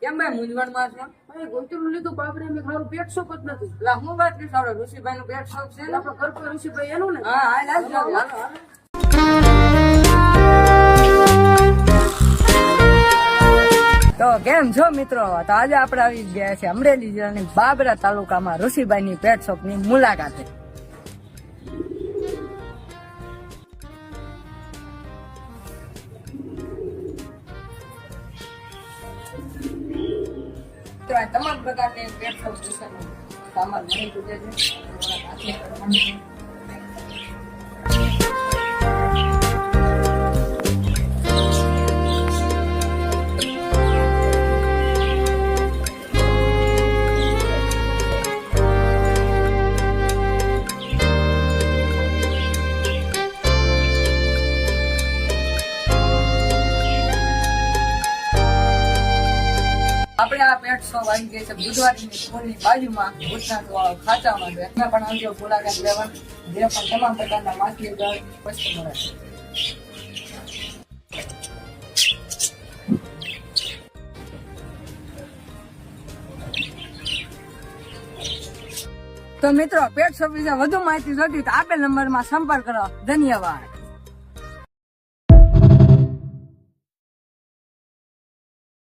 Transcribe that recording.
કેમ ભાઈ મૂંઝવણમાં છો? ભાઈ ગોતરું લીધું બાપરે મેં ખારું પેટ શોપ જ નથી. એટલે હું વાત કરીશ આપણે ઋષિભાઈ નું પેટ શોપ છે ને? આપડે ઘર પર ઋષિભાઈ એનું ને. હા હાલ હાલ હાલ હાલ હાલ. તો કેમ છો મિત્રો? તો આજે આપણે આવી ગયા છે અમરેલી જિલ્લાની બાબરા તાલુકામાં ઋષિભાઈ ની પેટ શોપ ની મુલાકાતે. તો આ તમામ પ્રકારની પેટ શોપ વિશેનું સામાન મળી ચૂકે છે. આપણે આ પેટ શોપ આવી ગઈ છે બુધવારની સ્કૂલની બાજુમાં ભૂતનાથ ખાચામાં છે. એમાં પણ આવજો મુલાકાત લેવાની. જે પણ તમામ પ્રકારના માછલી વસ્તુ મળે છે. તો મિત્રો પેટ શોપ વિશે વધુ માહિતી જોતી તો આપેલ નંબરમાં સંપર્ક કરો. ધન્યવાદ.